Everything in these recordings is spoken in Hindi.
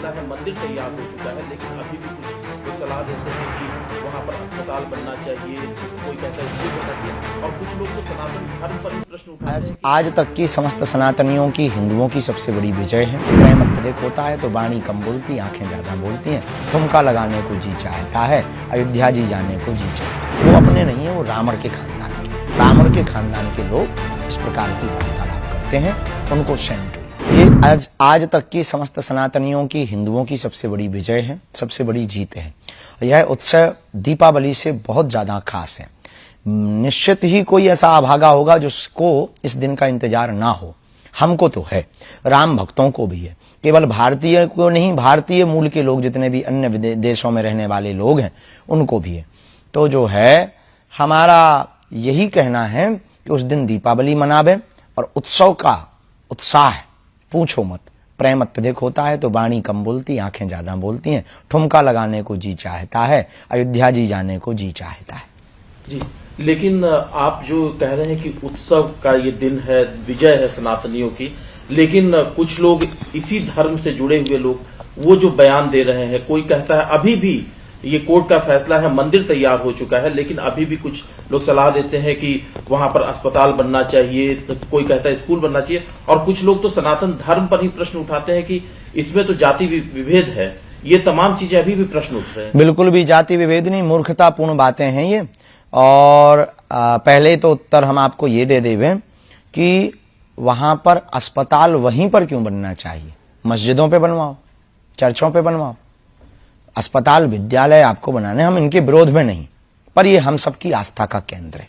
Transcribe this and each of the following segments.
फैसला है, मंदिर तैयार हो चुका है, लेकिन अभी भी कुछ लोग सलाह देते हैं कि वहाँ पर अस्पताल बनना चाहिए, कोई कहता है स्कूल बनना चाहिए, और कुछ लोग तो सनातन धर्म पर भी प्रश्न उठाते हैं। आज तक की समस्त सनातनियों की, हिंदुओं की सबसे बड़ी विजय है। प्रेम अत्यधिक होता है तो वाणी कम बोलती, आंखें ज्यादा बोलती हैं। ठुमका लगाने को जी चाहता है, अयोध्या जी जाने को जी चाहता है। वो अपने नहीं है, वो रावण के खानदान के। रावण के खानदान के लोग इस प्रकार की वार्तालाप करते हैं, उनको सेंट ये आज तक की समस्त सनातनियों की, हिंदुओं की सबसे बड़ी विजय है, सबसे बड़ी जीत है। यह उत्सव दीपावली से बहुत ज्यादा खास है। निश्चित ही कोई ऐसा अभागा होगा जिसको इस दिन का इंतजार ना हो। हमको तो है, राम भक्तों को भी है। केवल भारतीय को नहीं, भारतीय मूल के लोग जितने भी अन्य देशों में रहने वाले लोग हैं उनको भी है। तो जो है हमारा यही कहना है कि उस दिन दीपावली मनावे, और उत्सव का उत्साह पूछो मत। प्रेम अत्यधिक होता है तो वाणी कम बोलती, आंखें ज्यादा बोलती हैं। ठुमका लगाने को जी चाहता है, अयोध्या जी जाने को जी चाहता है। जी, लेकिन आप जो कह रहे हैं कि उत्सव का ये दिन है, विजय है सनातनियों की, लेकिन कुछ लोग इसी धर्म से जुड़े हुए लोग वो जो बयान दे रहे हैं, कोई कहता है अभी भी ये कोर्ट का फैसला है, मंदिर तैयार हो चुका है, लेकिन अभी भी कुछ लोग सलाह देते हैं कि वहां पर अस्पताल बनना चाहिए, कोई कहता है स्कूल बनना चाहिए, और कुछ लोग तो सनातन धर्म पर ही प्रश्न उठाते हैं कि इसमें तो जाति विभेद है। ये तमाम चीजें अभी भी प्रश्न उठ रहे हैं। बिल्कुल भी जाति विभेद नहीं, मूर्खतापूर्ण बातें हैं ये। और पहले तो उत्तर हम आपको ये दे देवे कि वहां पर अस्पताल वहीं पर क्यों बनना चाहिए? मस्जिदों पे बनवाओ, चर्चों पे बनवाओ। अस्पताल, विद्यालय आपको बनाने, हम इनके विरोध में नहीं, पर ये हम सबकी आस्था का केंद्र है।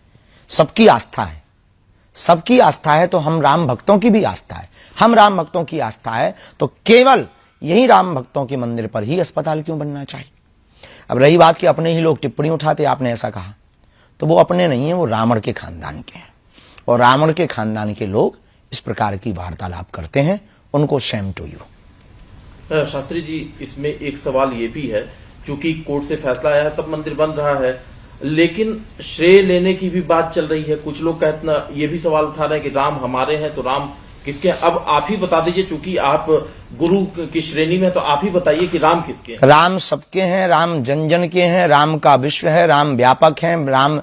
सबकी आस्था है, सबकी आस्था है तो हम राम भक्तों की भी आस्था है। हम राम भक्तों की आस्था है तो केवल यही राम भक्तों के मंदिर पर ही अस्पताल क्यों बनना चाहिए? अब रही बात कि अपने ही लोग टिप्पणी उठाते, आपने ऐसा कहा, तो वो अपने नहीं है, वो रावण के खानदान के हैं। और रावण के खानदान के लोग इस प्रकार की वार्तालाप करते हैं, उनको Shem to you. Shastri ji, इसमें एक सवाल ये भी है, चूंकि कोर्ट से फैसला आया है तब मंदिर बन रहा है, लेकिन श्रेय लेने की भी बात चल रही है। कुछ लोग कहते ये भी सवाल उठा रहे हैं कि राम हमारे हैं तो राम किसके हैं? अब आप ही बता दीजिए, चूंकि आप गुरु की श्रेणी में, तो आप ही बताइए कि राम किसके हैं? राम सबके हैं, राम जन जन के हैं, राम का विश्व है, राम व्यापक है, राम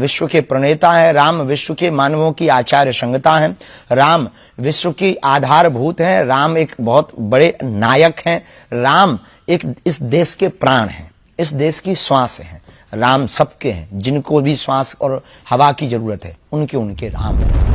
विश्व के प्रणेता है, राम विश्व के मानवों की आचार्य संगता है, राम विश्व की आधारभूत है, राम एक बहुत बड़े नायक हैं, राम एक इस देश के प्राण हैं, इस देश की श्वास हैं। राम सबके हैं, जिनको भी श्वास और हवा की जरूरत है उनके राम हैं।